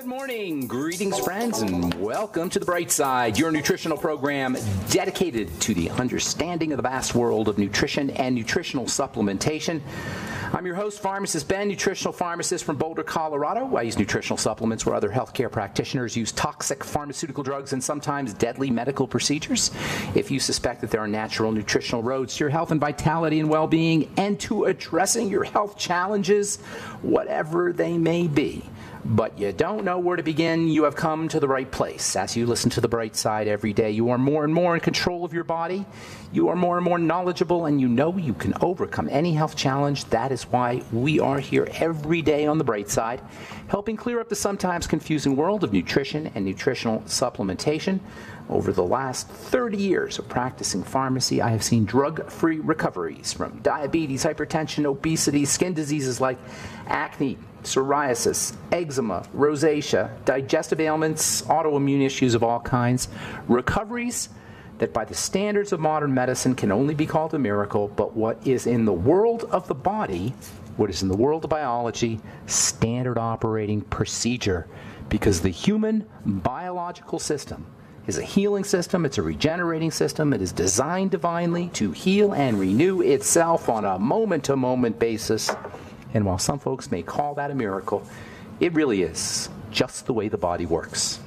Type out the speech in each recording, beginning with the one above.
Good morning, greetings friends, and welcome to The Bright Side, your nutritional program dedicated to the understanding of the vast world of nutrition and nutritional supplementation. I'm your host, Pharmacist Ben, nutritional pharmacist from Boulder, Colorado. I use nutritional supplements where other healthcare practitioners use toxic pharmaceutical drugs and sometimes deadly medical procedures. If you suspect that there are natural nutritional roads to your health and vitality and well-being and to addressing your health challenges, whatever they may be, but you don't know where to begin, you have come to the right place. As you listen to The Bright Side every day, you are more and more in control of your body. You are more and more knowledgeable, and you know you can overcome any health challenge. That is why we are here every day on The Bright Side, helping clear up the sometimes confusing world of nutrition and nutritional supplementation. Over the last 30 years of practicing pharmacy, I have seen drug-free recoveries from diabetes, hypertension, obesity, skin diseases like acne, psoriasis, eczema, rosacea, digestive ailments, autoimmune issues of all kinds. Recoveries that by the standards of modern medicine can only be called a miracle, but what is in the world of the body, what is in the world of biology, standard operating procedure. Because the human biological system is a healing system, it's a regenerating system, it is designed divinely to heal and renew itself on a moment-to-moment basis. And while some folks may call that a miracle, it really is just the way the body works.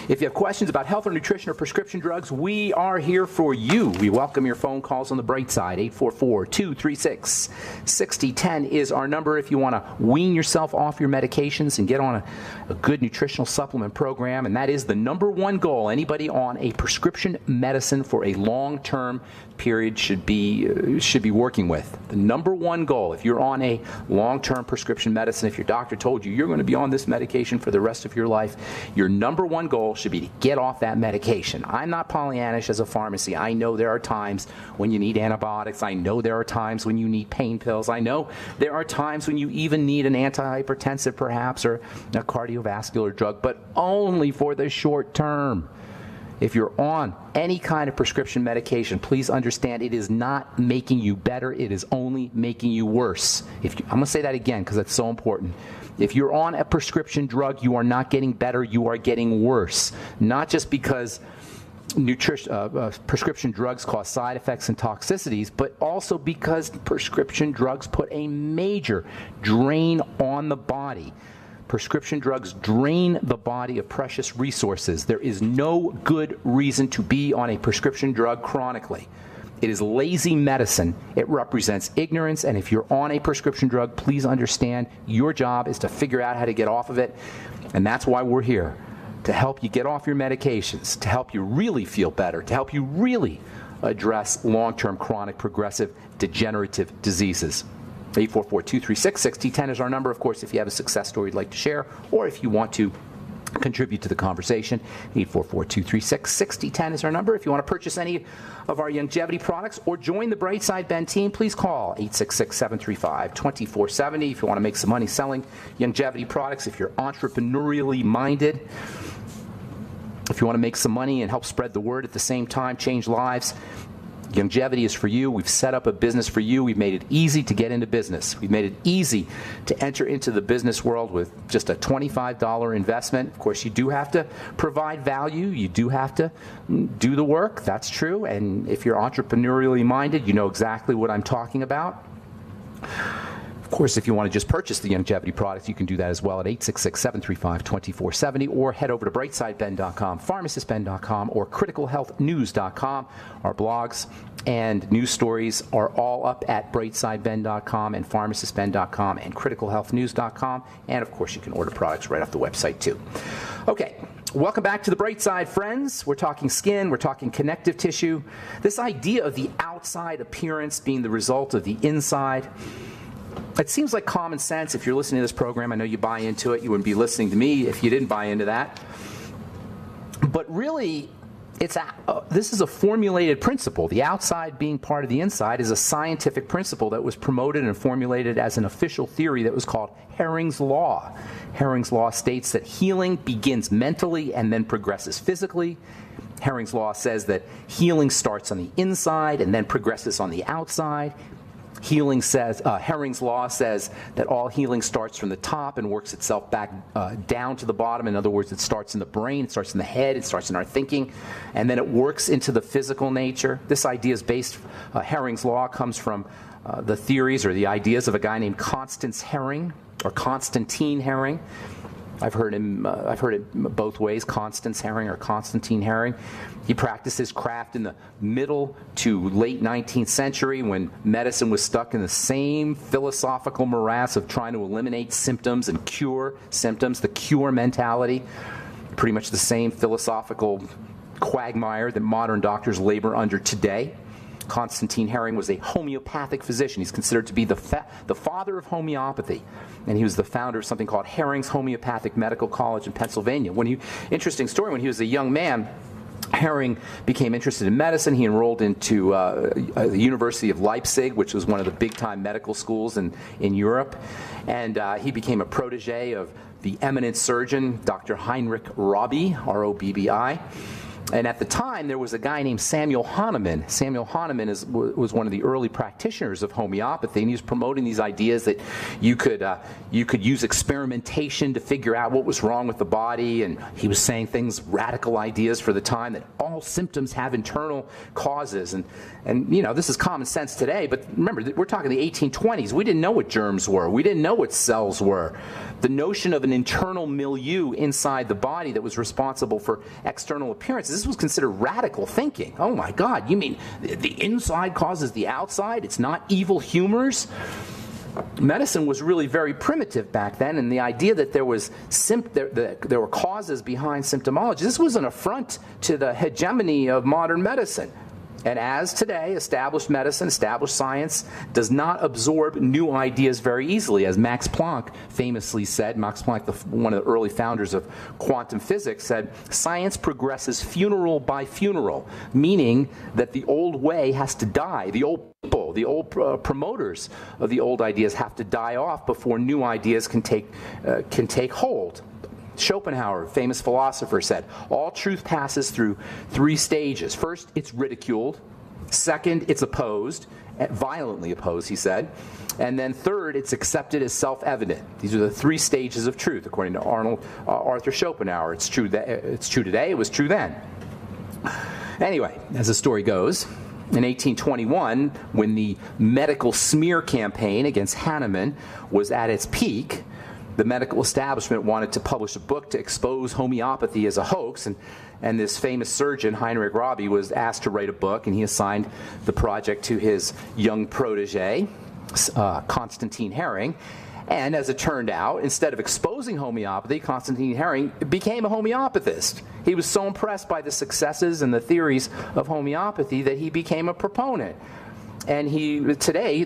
If you have questions about health or nutrition or prescription drugs, we are here for you. We welcome your phone calls on The Bright Side. 844-236-6010 is our number if you want to wean yourself off your medications and get on a good nutritional supplement program. And that is the number one goal anybody on a prescription medicine for a long-term period should be working with. The number one goal, if you're on a long-term prescription medicine, if your doctor told you you're going to be on this medication for the rest of your life, your number one goal should be to get off that medication. I'm not Pollyannish as a pharmacy. I know there are times when you need antibiotics. I know there are times when you need pain pills. I know there are times when you even need an antihypertensive perhaps or a cardiovascular drug, but only for the short term. If you're on any kind of prescription medication, please understand it is not making you better. It is only making you worse. I'm going to say that again because that's so important. If you're on a prescription drug, you are not getting better. You are getting worse. Not just because prescription drugs cause side effects and toxicities, but also because prescription drugs put a major drain on the body. Prescription drugs drain the body of precious resources. There is no good reason to be on a prescription drug chronically. It is lazy medicine. It represents ignorance, and if you're on a prescription drug, please understand your job is to figure out how to get off of it, and that's why we're here, to help you get off your medications, to help you really feel better, to help you really address long-term chronic progressive degenerative diseases. 844-236-6010 is our number. Of course, if you have a success story you'd like to share, or if you want to contribute to the conversation, 844-236-6010 is our number. If you want to purchase any of our longevity products or join the Bright Side Ben team, please call 866-735-2470. If you want to make some money selling longevity products, if you're entrepreneurially minded, if you want to make some money and help spread the word at the same time, change lives, longevity is for you. We've set up a business for you. We've made it easy to get into business. We've made it easy to enter into the business world with just a $25 investment. Of course, you do have to provide value. You do have to do the work. That's true. And if you're entrepreneurially minded, you know exactly what I'm talking about. Of course, if you want to just purchase the longevity products, you can do that as well at 866-735-2470, or head over to brightsideben.com, pharmacistben.com, or criticalhealthnews.com. Our blogs and news stories are all up at brightsideben.com and pharmacistben.com and criticalhealthnews.com. And, of course, you can order products right off the website, too. Okay. Welcome back to The Bright Side, friends. We're talking skin. We're talking connective tissue. This idea of the outside appearance being the result of the inside, it seems like common sense. If you're listening to this program, I know you buy into it. You wouldn't be listening to me if you didn't buy into that. But really, this is a formulated principle. The outside being part of the inside is a scientific principle that was promoted and formulated as an official theory that was called Herring's Law. Herring's Law states that healing begins mentally and then progresses physically. Herring's Law says that healing starts on the inside and then progresses on the outside. Herring's law says that all healing starts from the top and works itself back down to the bottom. In other words, it starts in the brain, it starts in the head, it starts in our thinking, and then it works into the physical nature. This idea is based, Herring's law comes from the theories or the ideas of a guy named Constance Herring, or Constantine Herring. I've heard it both ways, Constance Herring or Constantine Herring. He practiced his craft in the middle to late 19th century when medicine was stuck in the same philosophical morass of trying to eliminate symptoms and cure symptoms, the cure mentality, pretty much the same philosophical quagmire that modern doctors labor under today. Constantine Herring was a homeopathic physician. He's considered to be the father of homeopathy. And he was the founder of something called Herring's Homeopathic Medical College in Pennsylvania. Interesting story, when he was a young man, Herring became interested in medicine. He enrolled into the University of Leipzig, which was one of the big-time medical schools in Europe. And he became a protege of the eminent surgeon, Dr. Heinrich Robbi, R-O-B-B-I. And at the time, there was a guy named Samuel Hahnemann. Samuel Hahnemann was one of the early practitioners of homeopathy, and he was promoting these ideas that you could use experimentation to figure out what was wrong with the body. And he was saying things, radical ideas for the time, that all symptoms have internal causes. And this is common sense today, but remember, we're talking the 1820s. We didn't know what germs were. We didn't know what cells were. The notion of an internal milieu inside the body that was responsible for external appearances, this was considered radical thinking. Oh my God, you mean the inside causes the outside? It's not evil humors? Medicine was really very primitive back then, and the idea that there were causes behind symptomology, this was an affront to the hegemony of modern medicine. And as today, established medicine, established science does not absorb new ideas very easily. As Max Planck famously said, Max Planck, one of the early founders of quantum physics, said, science progresses funeral by funeral, meaning that the old way has to die. The old people, the old promoters of the old ideas have to die off before new ideas can take hold. Schopenhauer, famous philosopher, said, all truth passes through three stages. First, it's ridiculed. Second, it's opposed, violently opposed, he said. And then third, it's accepted as self-evident. These are the three stages of truth, according to Arthur Schopenhauer. It's true today, it was true then. Anyway, as the story goes, in 1821, when the medical smear campaign against Hahnemann was at its peak, the medical establishment wanted to publish a book to expose homeopathy as a hoax, and this famous surgeon, Heinrich Robbi, was asked to write a book, and he assigned the project to his young protege, Constantine Herring. And as it turned out, instead of exposing homeopathy, Constantine Herring became a homeopathist. He was so impressed by the successes and the theories of homeopathy that he became a proponent. And today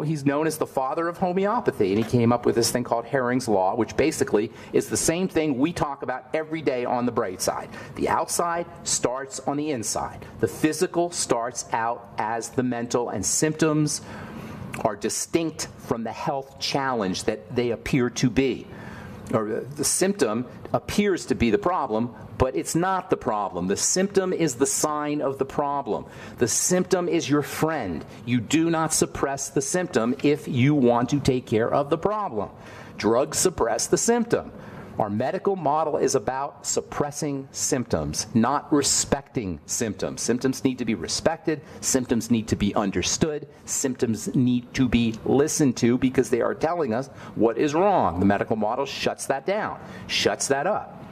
he's known as the father of homeopathy, and he came up with this thing called Herring's Law, which basically is the same thing we talk about every day on the Bright Side. The outside starts on the inside. The physical starts out as the mental, and symptoms are distinct from the health challenge that they appear to be. Or the symptom appears to be the problem, but it's not the problem. The symptom is the sign of the problem. The symptom is your friend. You do not suppress the symptom if you want to take care of the problem. Drugs suppress the symptom. Our medical model is about suppressing symptoms, not respecting symptoms. Symptoms need to be respected. Symptoms need to be understood. Symptoms need to be listened to because they are telling us what is wrong. The medical model shuts that down, shuts that up.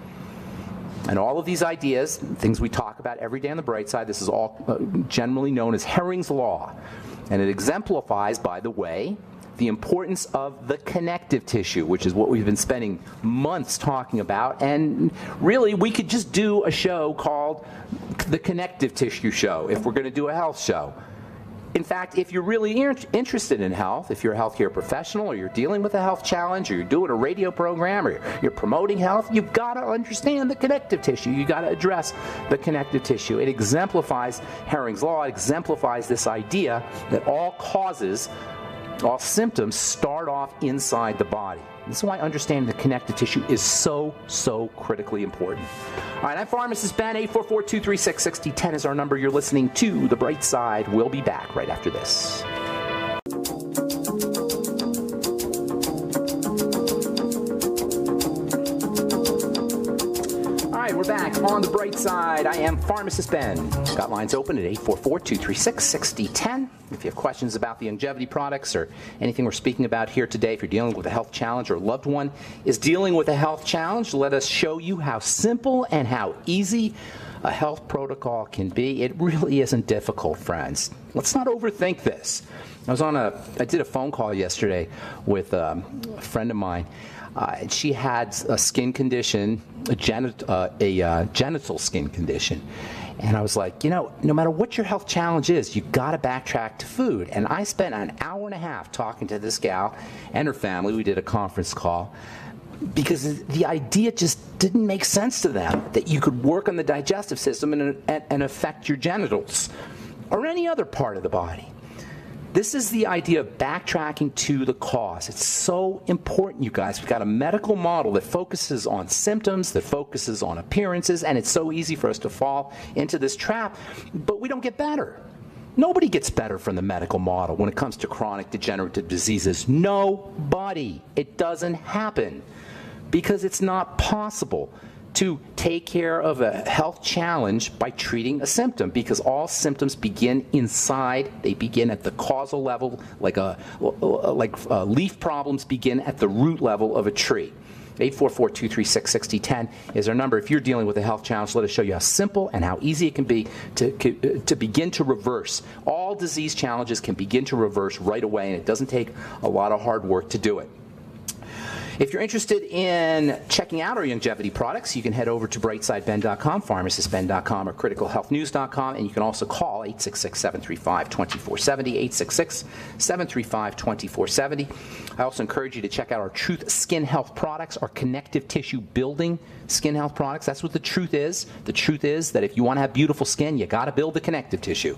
And all of these ideas, things we talk about every day on the Bright Side, this is all generally known as Herring's Law. And it exemplifies, by the way, the importance of the connective tissue, which is what we've been spending months talking about. And really, we could just do a show called the Connective Tissue Show if we're going to do a health show. In fact, if you're really interested in health, if you're a healthcare professional, or you're dealing with a health challenge, or you're doing a radio program, or you're promoting health, you've got to understand the connective tissue. You've got to address the connective tissue. It exemplifies Herring's Law. It exemplifies this idea that all symptoms start off inside the body. This is why understanding the connective tissue is so critically important. All right, I'm Pharmacist Ben. 844-236-6010 is our number. You're listening to The Bright Side. We'll be back right after this. back on the bright side. I am Pharmacist Ben. Got lines open at 844-236-6010. If you have questions about the longevity products or anything we're speaking about here today, if you're dealing with a health challenge or a loved one is dealing with a health challenge, let us show you how simple and how easy a health protocol can be. It really isn't difficult, friends. Let's not overthink this. I did a phone call yesterday with a friend of mine. She had a skin condition, a genital skin condition. And I was like, no matter what your health challenge is, you got to backtrack to food. And I spent an hour and a half talking to this gal and her family. We did a conference call because the idea just didn't make sense to them that you could work on the digestive system and affect your genitals or any other part of the body. This is the idea of backtracking to the cause. It's so important, you guys. We've got a medical model that focuses on symptoms, that focuses on appearances, and it's so easy for us to fall into this trap, but we don't get better. Nobody gets better from the medical model when it comes to chronic degenerative diseases. Nobody. It doesn't happen because it's not possible to take care of a health challenge by treating a symptom, because all symptoms begin inside. They begin at the causal level, like leaf problems begin at the root level of a tree. 844-236-6010 is our number. If you're dealing with a health challenge, let us show you how simple and how easy it can be to begin to reverse. All disease challenges can begin to reverse right away, and it doesn't take a lot of hard work to do it. If you're interested in checking out our longevity products, you can head over to brightsideben.com, pharmacistben.com, or criticalhealthnews.com, and you can also call 866-735-2470, 866-735-2470. I also encourage you to check out our Truth Skin Health products, our connective tissue building skin health products. That's what the truth is. The truth is that if you want to have beautiful skin, you got to build the connective tissue.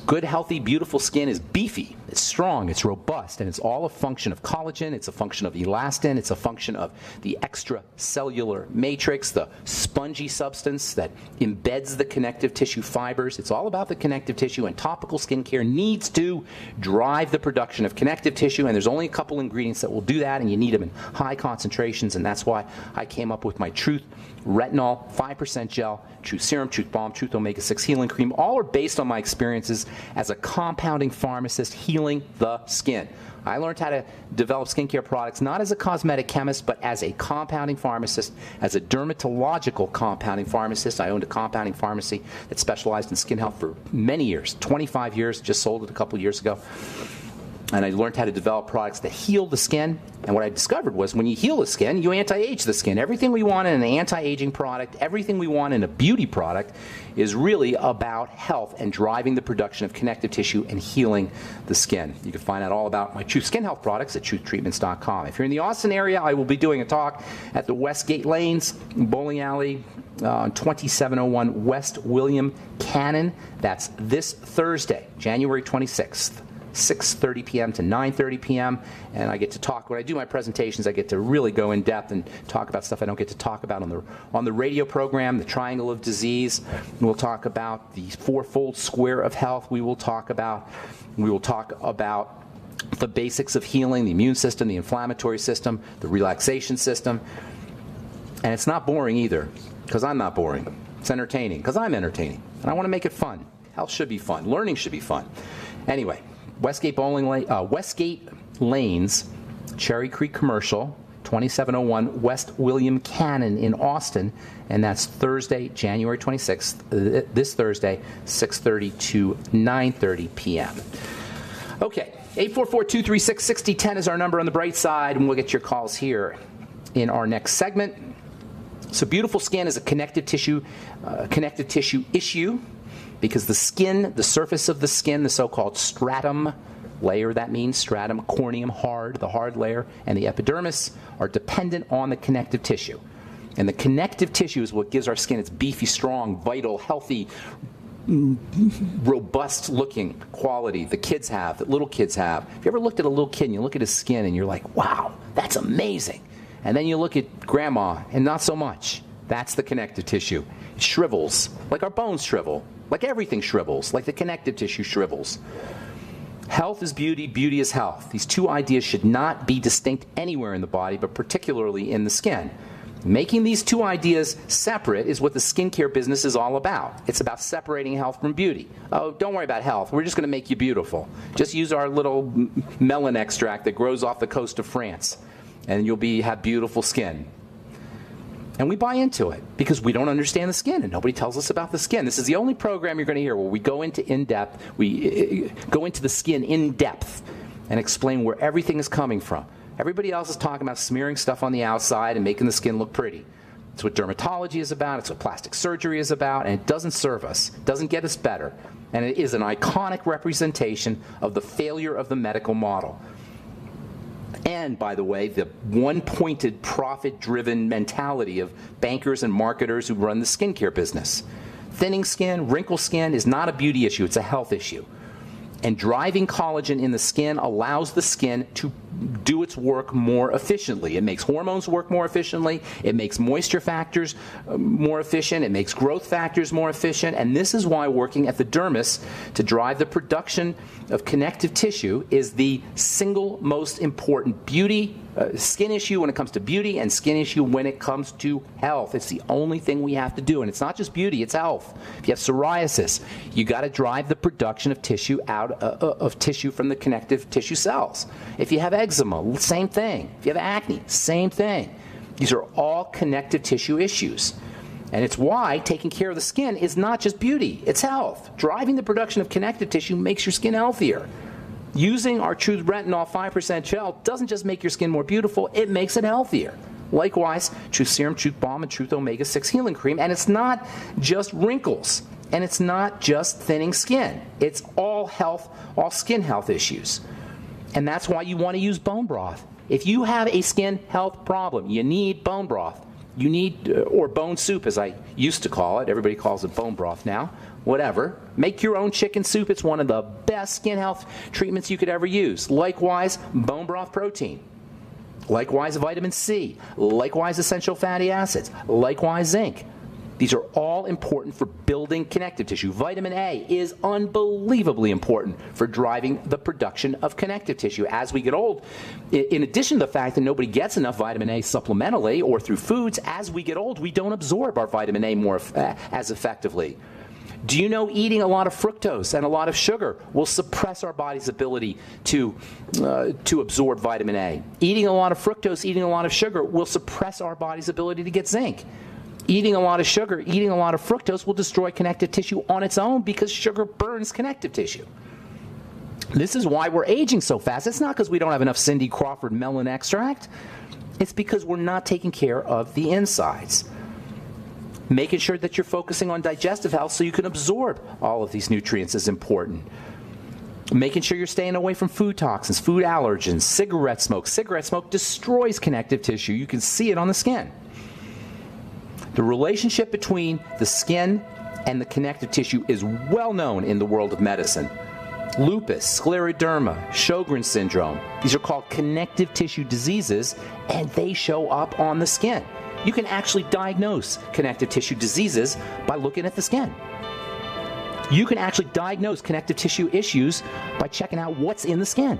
Good, healthy, beautiful skin is beefy, it's strong, it's robust, and it's all a function of collagen, it's a function of elastin, it's a function of the extracellular matrix, the spongy substance that embeds the connective tissue fibers. It's all about the connective tissue, and topical skincare needs to drive the production of connective tissue, and there's only a couple ingredients that will do that, and you need them in high concentrations, and that's why I came up with my Truth Retinol 5% Gel, Truth Serum, Truth Balm, Truth Omega-6 Healing Cream. All are based on my experiences as a compounding pharmacist healing the skin. I learned how to develop skincare products not as a cosmetic chemist, but as a compounding pharmacist, as a dermatological compounding pharmacist. I owned a compounding pharmacy that specialized in skin health for many years, 25 years, just sold it a couple of years ago. And I learned how to develop products that heal the skin. And what I discovered was when you heal the skin, you anti-age the skin. Everything we want in an anti-aging product, everything we want in a beauty product is really about health and driving the production of connective tissue and healing the skin. You can find out all about my Truth Skin Health products at truthtreatments.com. If you're in the Austin area, I will be doing a talk at the Westgate Lanes Bowling Alley on 2701 West William Cannon. That's this Thursday, January 26th. 6:30 p.m. to 9:30 p.m. and I get to talk. When I do my presentations, I get to really go in depth and talk about stuff I don't get to talk about on the radio program, the triangle of disease. We'll talk about the fourfold square of health. We will talk about the basics of healing, the immune system, the inflammatory system, the relaxation system. And it's not boring either, because I'm not boring. It's entertaining, because I'm entertaining. And I want to make it fun. Health should be fun. Learning should be fun. Anyway, Westgate Lanes, Cherry Creek Commercial, 2701 West William Cannon in Austin, and that's Thursday, January 26th, this Thursday, 6:30 to 9:30 p.m. Okay, 844-236-6010 is our number on the bright side, and we'll get your calls here in our next segment. So beautiful skin is a connective tissue issue, because the skin, the surface of the skin, the so-called stratum layer, that means stratum corneum, the hard layer, and the epidermis are dependent on the connective tissue. And the connective tissue is what gives our skin its beefy, strong, vital, healthy, robust-looking quality that little kids have. If you ever looked at a little kid and you look at his skin and you're like, wow, that's amazing. And then you look at grandma and not so much. That's the connective tissue. It shrivels, like our bones shrivel. Like everything shrivels, like the connective tissue shrivels. Health is beauty, beauty is health. These two ideas should not be distinct anywhere in the body, but particularly in the skin. Making these two ideas separate is what the skincare business is all about. It's about separating health from beauty. Oh, don't worry about health. We're just going to make you beautiful. Just use our little melon extract that grows off the coast of France, and you'll have beautiful skin. And we buy into it because we don't understand the skin, and nobody tells us about the skin. This is the only program you're going to hear where we go into the skin in depth and explain where everything is coming from. Everybody else is talking about smearing stuff on the outside and making the skin look pretty. It's what dermatology is about. It's what plastic surgery is about, and it doesn't serve us. It doesn't get us better. And it is an iconic representation of the failure of the medical model. And, by the way, the one-pointed, profit-driven mentality of bankers and marketers who run the skincare business. Thinning skin, wrinkle skin is not a beauty issue. It's a health issue. And driving collagen in the skin allows the skin to do its work more efficiently. It makes hormones work more efficiently. It makes moisture factors more efficient. It makes growth factors more efficient. And this is why working at the dermis to drive the production of connective tissue is the single most important skin issue when it comes to beauty and skin issue when it comes to health. It's the only thing we have to do. And it's not just beauty, it's health. If you have psoriasis, you got to drive the production of tissue out of tissue from the connective tissue cells. If you have eczema, same thing. If you have acne, same thing. These are all connective tissue issues. And it's why taking care of the skin is not just beauty, it's health. Driving the production of connective tissue makes your skin healthier. Using our Truth Retinol 5% gel doesn't just make your skin more beautiful, it makes it healthier. Likewise, Truth Serum, Truth Balm, and Truth Omega-6 Healing Cream. And it's not just wrinkles, and it's not just thinning skin. It's all health, all skin health issues. And that's why you want to use bone broth. If you have a skin health problem, you need bone broth. You need, or bone soup as I used to call it. Everybody calls it bone broth now. Whatever. Make your own chicken soup. It's one of the best skin health treatments you could ever use. Likewise, bone broth protein. Likewise, vitamin C. Likewise, essential fatty acids. Likewise, zinc. These are all important for building connective tissue. Vitamin A is unbelievably important for driving the production of connective tissue. As we get old, in addition to the fact that nobody gets enough vitamin A supplementally or through foods, as we get old, we don't absorb our vitamin A as effectively. Do you know eating a lot of fructose and a lot of sugar will suppress our body's ability to absorb vitamin A? Eating a lot of fructose, eating a lot of sugar will suppress our body's ability to get zinc. Eating a lot of sugar, eating a lot of fructose will destroy connective tissue on its own because sugar burns connective tissue. This is why we're aging so fast. It's not because we don't have enough Cindy Crawford melon extract. It's because we're not taking care of the insides. Making sure that you're focusing on digestive health so you can absorb all of these nutrients is important. Making sure you're staying away from food toxins, food allergens, cigarette smoke. Cigarette smoke destroys connective tissue. You can see it on the skin. The relationship between the skin and the connective tissue is well known in the world of medicine. Lupus, scleroderma, Sjogren's syndrome. These are called connective tissue diseases, and they show up on the skin. You can actually diagnose connective tissue diseases by looking at the skin. You can actually diagnose connective tissue issues by checking out what's in the skin.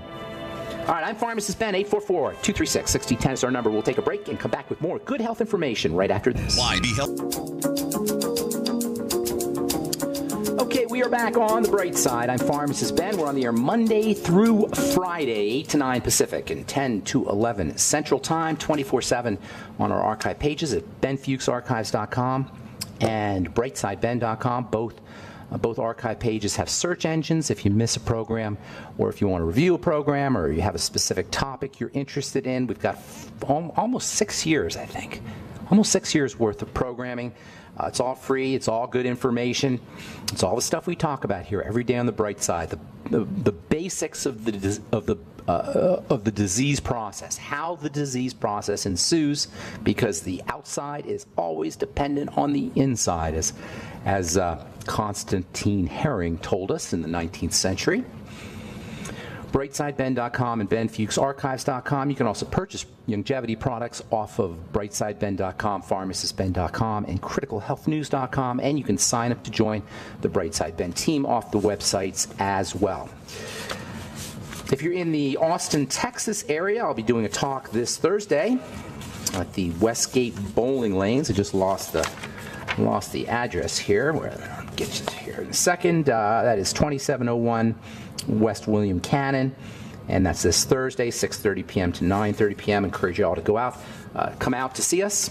All right, I'm Pharmacist Ben. 844-236-6010 is our number. We'll take a break and come back with more good health information right after this. Why be healthy? Okay, we are back on the bright side. I'm Pharmacist Ben. We're on the air Monday through Friday, 8 to 9 Pacific and 10 to 11 Central Time, 24/7 on our archive pages at benfuchsarchives.com and brightsideben.com. Both archive pages have search engines if you miss a program or if you want to review a program or you have a specific topic you're interested in. We've got almost 6 years, I think. Almost 6 years worth of programming. It's all free. It's all good information. It's all the stuff we talk about here every day on the bright side. The basics of the disease process, how the disease process ensues, because the outside is always dependent on the inside, as Constantine Herring told us in the 19th century. brightsideben.com and benfuchsarchives.com. You can also purchase longevity products off of brightsideben.com, pharmacistben.com, and criticalhealthnews.com, and you can sign up to join the Brightside Ben team off the websites as well. If you're in the Austin, Texas area, I'll be doing a talk this Thursday at the Westgate Bowling Lanes. I just lost the address here. I'll get you here in a second. That is 2701 West William Cannon, and that's this Thursday, 6:30 p.m. to 9:30 p.m. Encourage you all to come out to see us,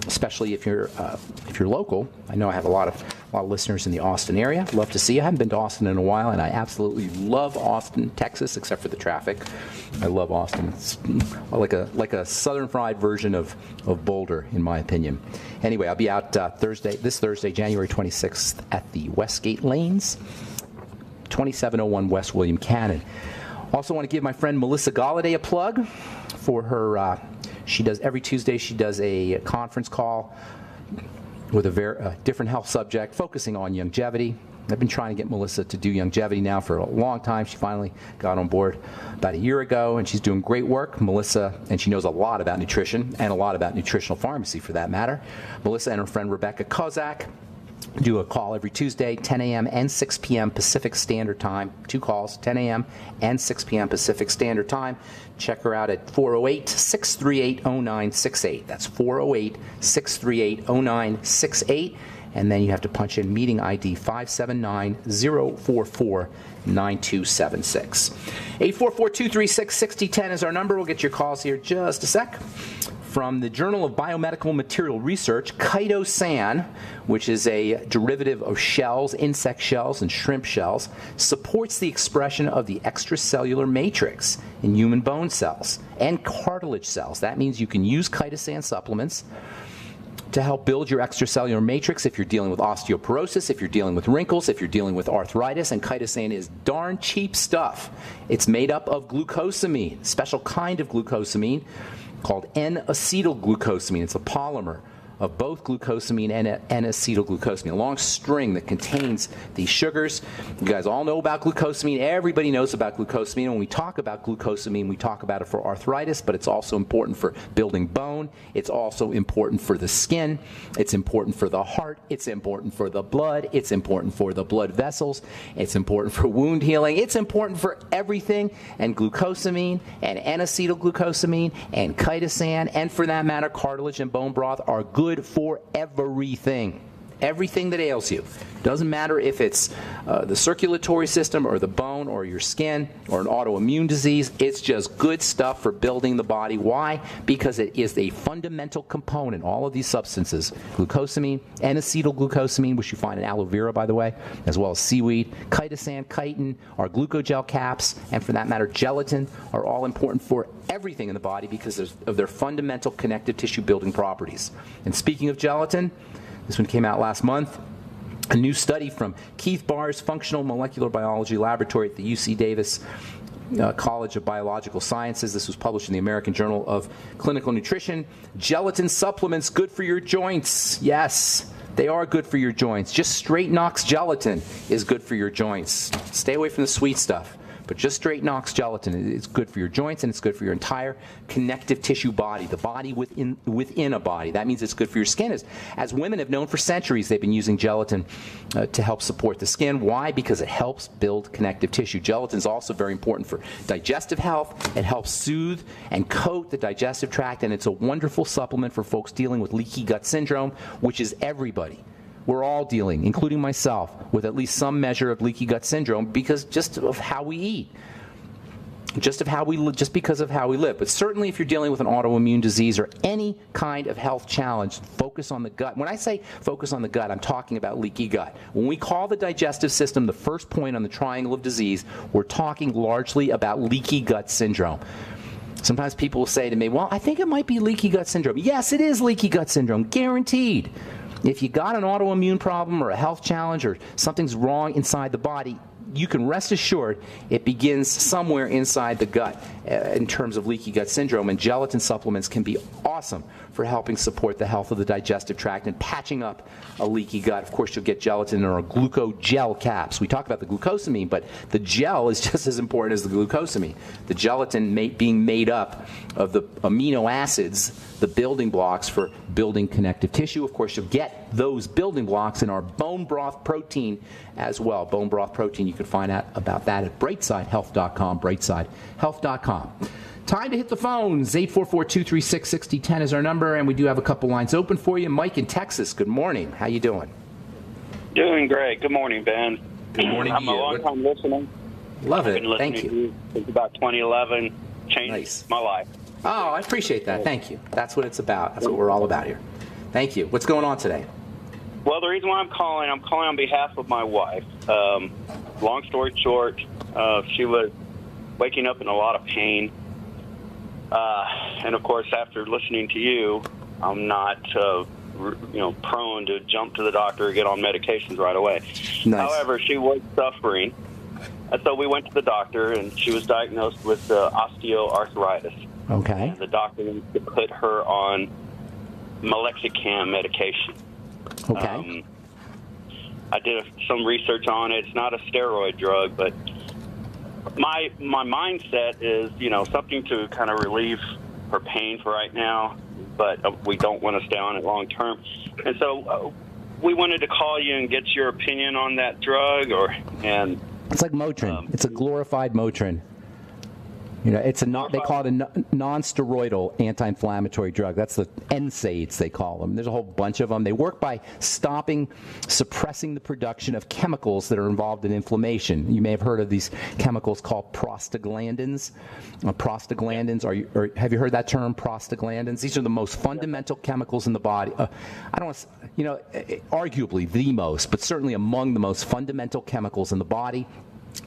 especially if you're local. I know I have a lot of listeners in the Austin area. Love to see you. I haven't been to Austin in a while, and I absolutely love Austin, Texas, except for the traffic. I love Austin. It's like a southern fried version of Boulder, in my opinion. Anyway, I'll be out this Thursday, January 26th, at the Westgate Lanes, 2701 West William Cannon. Also want to give my friend Melissa Galladay a plug for her. She does every Tuesday. She does a conference call with a different health subject, focusing on longevity. I've been trying to get Melissa to do longevity now for a long time. She finally got on board about a year ago, and she's doing great work. Melissa, and she knows a lot about nutrition and a lot about nutritional pharmacy for that matter. Melissa and her friend Rebecca Kozak do a call every Tuesday, 10 a.m. and 6 p.m. Pacific Standard Time. 2 calls, 10 a.m. and 6 p.m. Pacific Standard Time. Check her out at 408-638-0968. That's 408-638-0968. And then you have to punch in meeting ID 579-044-9276. 844-236-6010 is our number. We'll get your calls here just a sec. From the Journal of Biomedical Material Research, chitosan, which is a derivative of shells, insect shells, and shrimp shells, supports the expression of the extracellular matrix in human bone cells and cartilage cells. That means you can use chitosan supplements to help build your extracellular matrix if you're dealing with osteoporosis, if you're dealing with wrinkles, if you're dealing with arthritis. And chitosan is darn cheap stuff. It's made up of glucosamine, a special kind of glucosamine called N-acetylglucosamine. It's a polymer of both glucosamine and acetylglucosamine, a long string that contains these sugars. You guys all know about glucosamine. Everybody knows about glucosamine. When we talk about glucosamine, we talk about it for arthritis, but it's also important for building bone. It's also important for the skin. It's important for the heart. It's important for the blood. It's important for the blood vessels. It's important for wound healing. It's important for everything. And glucosamine and N-acetylglucosamine and chitosan, and for that matter, cartilage and bone broth are good for everything. Everything that ails you. Doesn't matter if it's the circulatory system or the bone or your skin or an autoimmune disease. It's just good stuff for building the body. Why? Because it is a fundamental component. All of these substances, glucosamine, N-acetylglucosamine, which you find in aloe vera, by the way, as well as seaweed, chitosan, chitin, our glucogel caps, and for that matter, gelatin, are all important for everything in the body because of their fundamental connective tissue building properties. And speaking of gelatin, this one came out last month. A new study from Keith Barr's Functional Molecular Biology Laboratory at the UC Davis College of Biological Sciences. This was published in the American Journal of Clinical Nutrition. Gelatin supplements good for your joints. Yes, they are good for your joints. Just straight Knox gelatin is good for your joints. Stay away from the sweet stuff. But just straight Knox gelatin, it's good for your joints and it's good for your entire connective tissue body, the body within a body. That means it's good for your skin. As women have known for centuries, they've been using gelatin to help support the skin. Why? Because it helps build connective tissue. Gelatin is also very important for digestive health. It helps soothe and coat the digestive tract, and it's a wonderful supplement for folks dealing with leaky gut syndrome, which is everybody. We're all dealing, including myself, with at least some measure of leaky gut syndrome because just of how we eat, just because of how we live. But certainly if you're dealing with an autoimmune disease or any kind of health challenge, focus on the gut. When I say focus on the gut, I'm talking about leaky gut. When we call the digestive system the first point on the triangle of disease, we're talking largely about leaky gut syndrome. Sometimes people will say to me, well, I think it might be leaky gut syndrome. Yes, it is leaky gut syndrome, guaranteed. If you got an autoimmune problem or a health challenge or something's wrong inside the body, you can rest assured it begins somewhere inside the gut in terms of leaky gut syndrome, and gelatin supplements can be awesome for helping support the health of the digestive tract and patching up a leaky gut. Of course, you'll get gelatin in our glucogel caps. We talk about the glucosamine, but the gel is just as important as the glucosamine. The gelatin being made up of the amino acids, the building blocks for building connective tissue. Of course, you'll get those building blocks in our bone broth protein as well. Bone broth protein, you can find out about that at BrightSideHealth.com, BrightSideHealth.com. Time to hit the phones. 844-236-6010 is our number, and we do have a couple lines open for you. Mike in Texas, good morning. How you doing? Doing great. Good morning, Ben. Good morning I'm to you. a long-time listener. Love I've it. been listening Thank you. to you since about 2011. Changed Nice. my life. Oh, I appreciate that. Thank you. That's what it's about. That's what we're all about here. Thank you. What's going on today? Well, the reason why I'm calling on behalf of my wife. Long story short, she was waking up in a lot of pain. And, of course, after listening to you, I'm not prone to jump to the doctor or get on medications right away. Nice. However, she was suffering. And so we went to the doctor, and she was diagnosed with osteoarthritis. Okay. And the doctor needs to put her on Meloxicam medication. Okay. I did some research on it. It's not a steroid drug, but my mindset is, something to kind of relieve her pain for right now, but we don't want to stay on it long term. And so we wanted to call you and get your opinion on that drug, It's like Motrin. It's a glorified Motrin. It's they call it a non-steroidal anti-inflammatory drug. That's the NSAIDs, they call them. There's a whole bunch of them. They work by suppressing the production of chemicals that are involved in inflammation. You may have heard of these chemicals called prostaglandins. Have you heard that term, prostaglandins? These are the most fundamental chemicals in the body. Arguably the most, but certainly among the most fundamental chemicals in the body.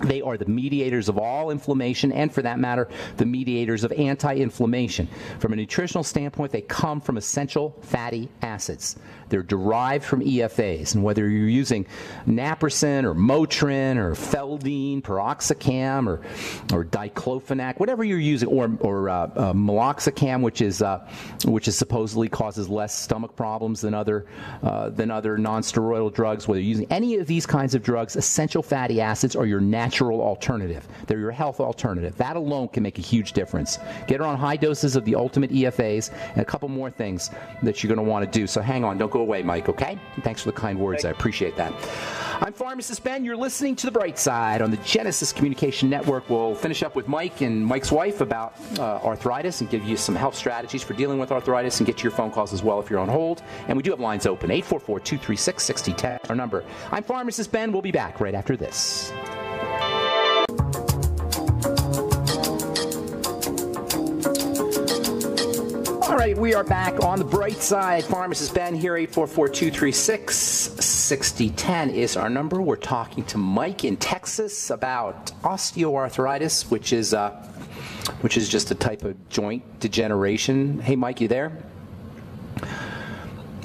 They are the mediators of all inflammation, and for that matter, the mediators of anti-inflammation. From a nutritional standpoint, they come from essential fatty acids. They're derived from EFAs, and whether you're using naproxen or Motrin or Feldine, Piroxicam or diclofenac, whatever you're using, or Meloxicam, which is supposedly causes less stomach problems than other non-steroidal drugs. Whether you're using any of these kinds of drugs, essential fatty acids are your natural alternative. They're your health alternative. That alone can make a huge difference. Get her on high doses of the ultimate EFAs and a couple more things that you're going to want to do. So hang on. Don't go away, Mike, okay? Thanks for the kind words. I appreciate that. I'm Pharmacist Ben. You're listening to The Bright Side on the Genesis Communication Network. We'll finish up with Mike and Mike's wife about arthritis and give you some health strategies for dealing with arthritis and get to your phone calls as well if you're on hold. And we do have lines open. 844-236-6010, our number. I'm Pharmacist Ben. We'll be back right after this. All right, we are back on The Bright Side. Pharmacist Ben here, 844-236-6010 is our number. We're talking to Mike in Texas about osteoarthritis, which is just a type of joint degeneration. Hey, Mike, you there?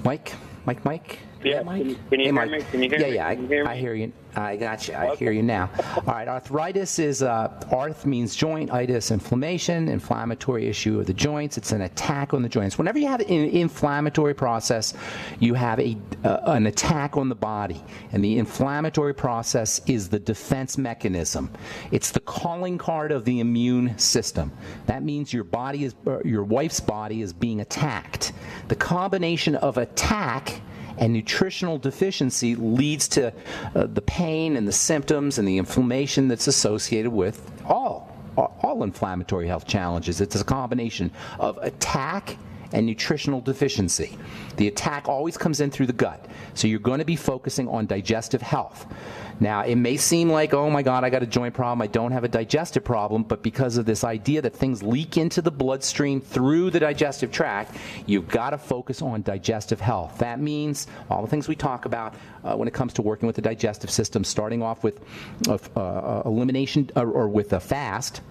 Mike? Yeah, Mike? Can you hear Mike. Me? Can you hear me? Yeah, I hear you. I got you. I hear you now. All right, arthritis is, arth means joint, itis, inflammation, inflammatory issue of the joints. It's an attack on the joints. Whenever you have an inflammatory process, you have an attack on the body. And the inflammatory process is the defense mechanism. It's the calling card of the immune system. That means your wife's body is being attacked. The combination of attack and nutritional deficiency leads to the pain and the symptoms and the inflammation that's associated with all inflammatory health challenges. It's a combination of attack and nutritional deficiency. The attack always comes in through the gut, so you're going to be focusing on digestive health. Now, it may seem like, oh my God, I got a joint problem, I don't have a digestive problem, but because of this idea that things leak into the bloodstream through the digestive tract, you've got to focus on digestive health. That means all the things we talk about when it comes to working with the digestive system, starting off with elimination or with a fast,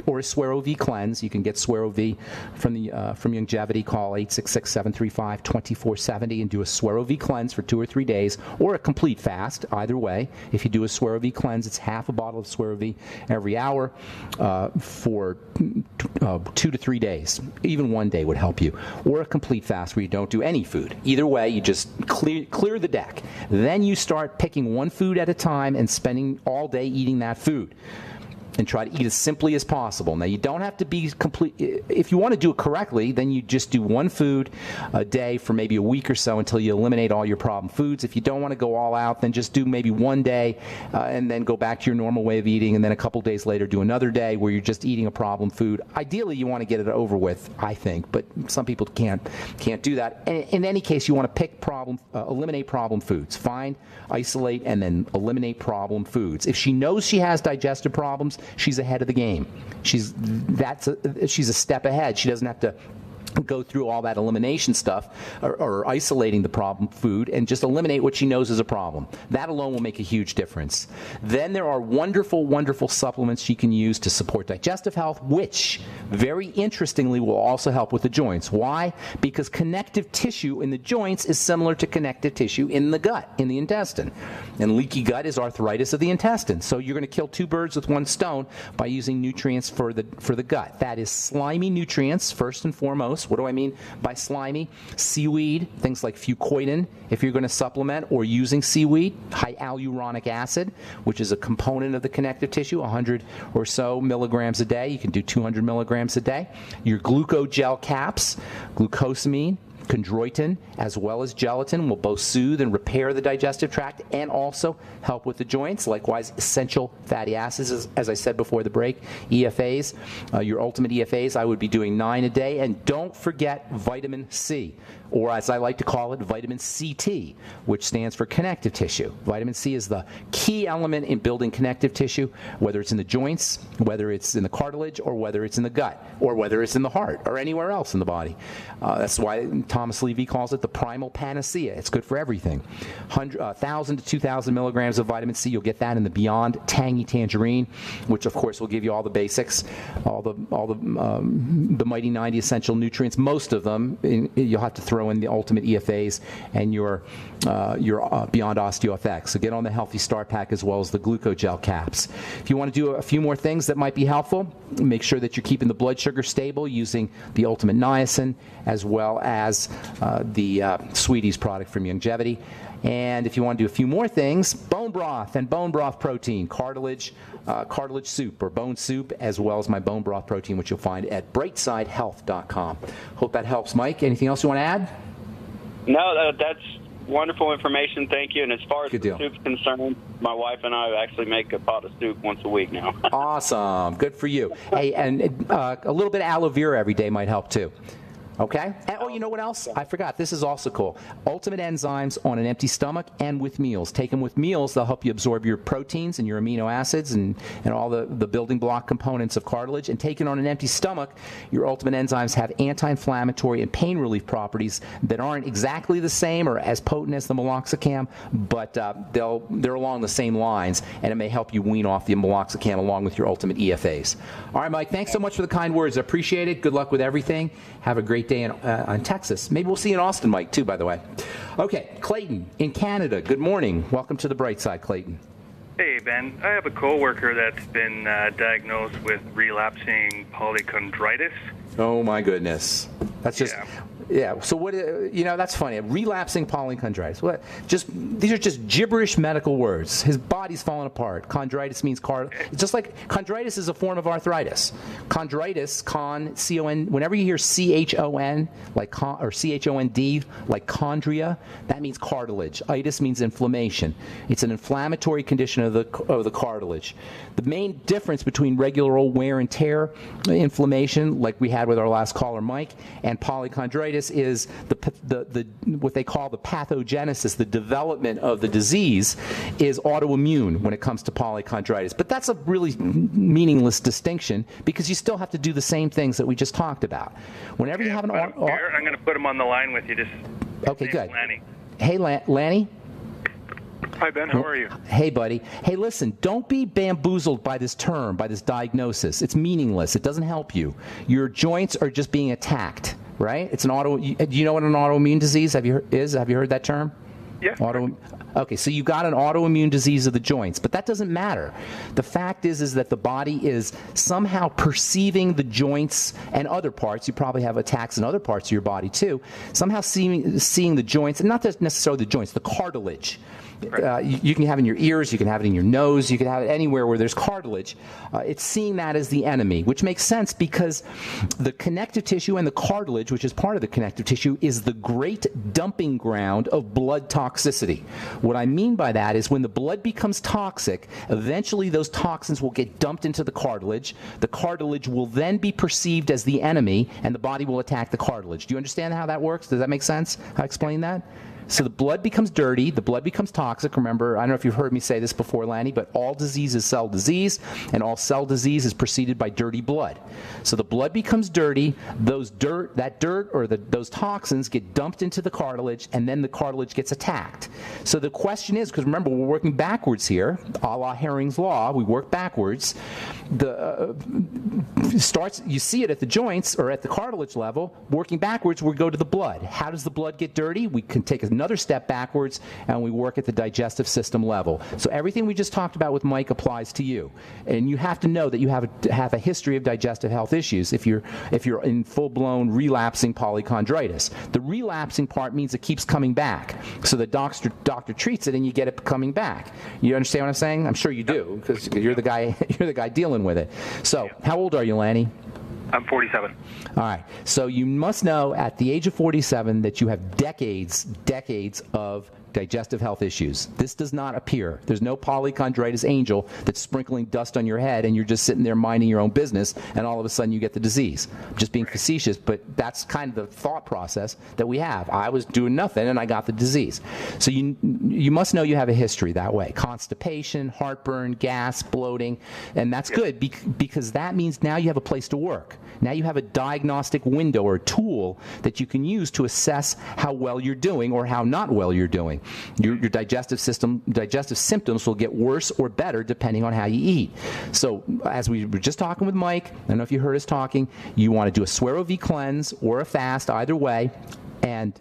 or a Swear-O-V cleanse. You can get Swear-O-V from Longevity. Call 866-735-2470 and do a Swear-O-V cleanse for 2 or 3 days, or a complete fast. Either way, if you do a Swear-O-V cleanse, it's half a bottle of Swear-O-V every hour for 2 to 3 days. Even 1 day would help you. Or a complete fast where you don't do any food. Either way, you just clear the deck. Then you start picking one food at a time and spending all day eating that food. and try to eat as simply as possible. Now, you don't have to be complete. If you want to do it correctly, then you just do one food a day for maybe a week or so until you eliminate all your problem foods. If you don't want to go all out, then just do maybe one day and then go back to your normal way of eating, and then a couple days later do another day where you're just eating a problem food. Ideally, you want to get it over with, I think, but some people can't do that. In any case, you want to eliminate problem foods. Find, isolate, and then eliminate problem foods. If she knows she has digestive problems, she's ahead of the game. She's a step ahead. She doesn't have to go through all that elimination stuff or isolating the problem food, and just eliminate what she knows is a problem. That alone will make a huge difference. Then there are wonderful, wonderful supplements she can use to support digestive health, which very interestingly will also help with the joints. Why? Because connective tissue in the joints is similar to connective tissue in the gut, in the intestine. And leaky gut is arthritis of the intestine. So you're going to kill two birds with one stone by using nutrients for the gut. That is slimy nutrients, first and foremost. What do I mean by slimy? Seaweed, things like fucoidan, if you're going to supplement, or using seaweed, hyaluronic acid, which is a component of the connective tissue, 100 or so milligrams a day. You can do 200 milligrams a day. Your glucogel caps, glucosamine, chondroitin, as well as gelatin, will both soothe and repair the digestive tract and also help with the joints. Likewise, essential fatty acids, as I said before the break, EFAs, your ultimate EFAs, I would be doing 9 a day. And don't forget vitamin C, or as I like to call it, vitamin CT, which stands for connective tissue. Vitamin C is the key element in building connective tissue, whether it's in the joints, whether it's in the cartilage, or whether it's in the gut, or whether it's in the heart, or anywhere else in the body. That's why Thomas Levy calls it the primal panacea. It's good for everything. 1,000 to 2,000 milligrams of vitamin C. You'll get that in the Beyond Tangy Tangerine, which of course will give you all the basics, all the Mighty 90 essential nutrients. Most of them, you'll have to throw in the ultimate EFAs and your Beyond OsteoFX. So get on the Healthy Start Pack as well as the glucogel caps. If you want to do a few more things that might be helpful, make sure that you're keeping the blood sugar stable using the ultimate niacin, as well as the Sweeties product from Longevity. And if you want to do a few more things, bone broth and bone broth protein, cartilage soup or bone soup, as well as my bone broth protein, which you'll find at brightsidehealth.com. Hope that helps, Mike. Anything else you want to add? No, that's wonderful information. Thank you. And as far as the soup's concerned, my wife and I actually make a pot of soup once a week now. Awesome. Good for you. Hey, and a little bit of aloe vera every day might help too. Okay? And, you know what else? I forgot. This is also cool. Ultimate enzymes on an empty stomach and with meals. Take them with meals. They'll help you absorb your proteins and your amino acids and all the building block components of cartilage. And taken on an empty stomach, your ultimate enzymes have anti-inflammatory and pain relief properties that aren't exactly the same or as potent as the meloxicam, but they're along the same lines, and it may help you wean off the meloxicam along with your ultimate EFAs. All right, Mike, thanks so much for the kind words. I appreciate it. Good luck with everything. Have a great day in Texas. Maybe we'll see you in Austin, Mike, too, by the way. Okay, Clayton in Canada. Good morning. Welcome to the Bright Side, Clayton. Hey, Ben. I have a coworker that's been diagnosed with relapsing polychondritis. Oh, my goodness. That's just... Yeah. So what? That's funny. Relapsing polychondritis. What? These are just gibberish medical words. His body's falling apart. Chondritis means just like chondritis is a form of arthritis. Chondritis, C-O-N. Whenever you hear C-H-O-N, or C-H-O-N-D, like chondria, that means cartilage. Itis means inflammation. It's an inflammatory condition of the cartilage. The main difference between regular old wear and tear inflammation, like we had with our last caller, Mike, and polychondritis is the what they call the pathogenesis, the development of the disease is autoimmune when it comes to polychondritis. But that's a really meaningless distinction because you still have to do the same things that we just talked about. Whenever you have an I'm going to put him on the line with you. Okay, good. Lanny. Hey, Lanny. Hi, Ben. How are you? Hey, buddy. Hey, listen, don't be bamboozled by this term, by this diagnosis. It's meaningless. It doesn't help you. Your joints are just being attacked, right? It's do you know what an autoimmune disease Have you heard that term? Yeah. Okay, so you got an autoimmune disease of the joints, but that doesn't matter. The fact is that the body is somehow perceiving the joints and other parts. You probably have attacks in other parts of your body too. Somehow seeing the joints, and not necessarily the joints, the cartilage. You can have it in your ears, you can have it in your nose, you can have it anywhere where there's cartilage. It's seeing that as the enemy, which makes sense because the connective tissue and the cartilage, which is part of the connective tissue, is the great dumping ground of blood toxicity. What I mean by that is when the blood becomes toxic, eventually those toxins will get dumped into the cartilage. The cartilage will then be perceived as the enemy, and the body will attack the cartilage. Do you understand how that works? Does that make sense? I explained that? So the blood becomes dirty, the blood becomes toxic. Remember, I don't know if you've heard me say this before, Lanny, but all disease is cell disease, and all cell disease is preceded by dirty blood. So the blood becomes dirty, those toxins get dumped into the cartilage, and then the cartilage gets attacked. So the question is, because remember, we're working backwards here, a la Herring's Law, we work backwards. You see it at the joints or at the cartilage level. Working backwards, we go to the blood. How does the blood get dirty? We can take another step backwards, and we work at the digestive system level. So everything we just talked about with Mike applies to you, and you have to know that you have a history of digestive health issues if you're in full-blown relapsing polychondritis. The relapsing part means it keeps coming back, so the doctor treats it, and you get it coming back. You understand what I'm saying? I'm sure you do, because you're the guy dealing with it. So, how old are you, Lanny? I'm 47. All right. So you must know at the age of 47 that you have decades of digestive health issues. This does not appear. There's no polychondritis angel that's sprinkling dust on your head and you're just sitting there minding your own business and all of a sudden you get the disease. I'm just being facetious, but that's kind of the thought process that we have. I was doing nothing and I got the disease. So you must know you have a history that way. Constipation, heartburn, gas, bloating, and that's good because that means now you have a place to work. Now you have a diagnostic window or a tool that you can use to assess how well you're doing or how not well you're doing. Your digestive symptoms will get worse or better depending on how you eat. So as we were just talking with Mike, I don't know if you heard us talking, you want to do a Suero V cleanse or a fast, either way, and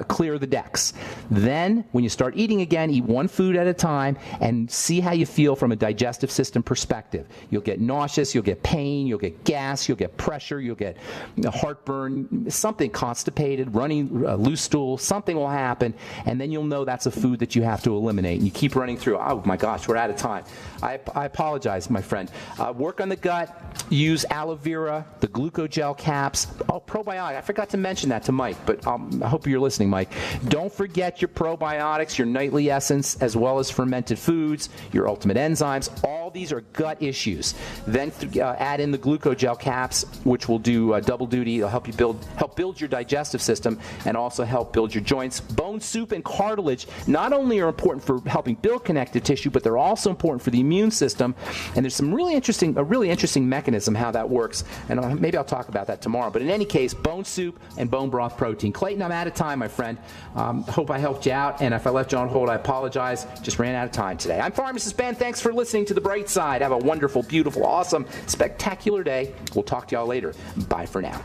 clear the decks. Then, when you start eating again, eat one food at a time and see how you feel from a digestive system perspective. You'll get nauseous, you'll get pain, you'll get gas, you'll get pressure, you'll get heartburn, something constipated, running loose stool, something will happen, and then you'll know that's a food that you have to eliminate. And you keep running through. Oh my gosh, we're out of time. I apologize, my friend. Work on the gut, use aloe vera, the glucogel caps. Oh, probiotic. I forgot to mention that to Mike, but I hope you're listening, Mike. Don't forget your probiotics, your nightly essence, as well as fermented foods, your ultimate enzymes. All these are gut issues. Then add in the glucogel caps, which will do double duty. It'll help you build your digestive system and also help build your joints. Bone soup and cartilage not only are important for helping build connective tissue, but they're also important for the immune system. And there's some really interesting mechanism how that works. And maybe I'll talk about that tomorrow. But in any case, bone soup and bone broth protein. Clayton, I'm out of time, my friend. Hope I helped you out, and if I left you on hold, I apologize. Just ran out of time today. I'm Pharmacist Ben. Thanks for listening to The Bright Side. Have a wonderful, beautiful, awesome, spectacular day. We'll talk to y'all later. Bye for now.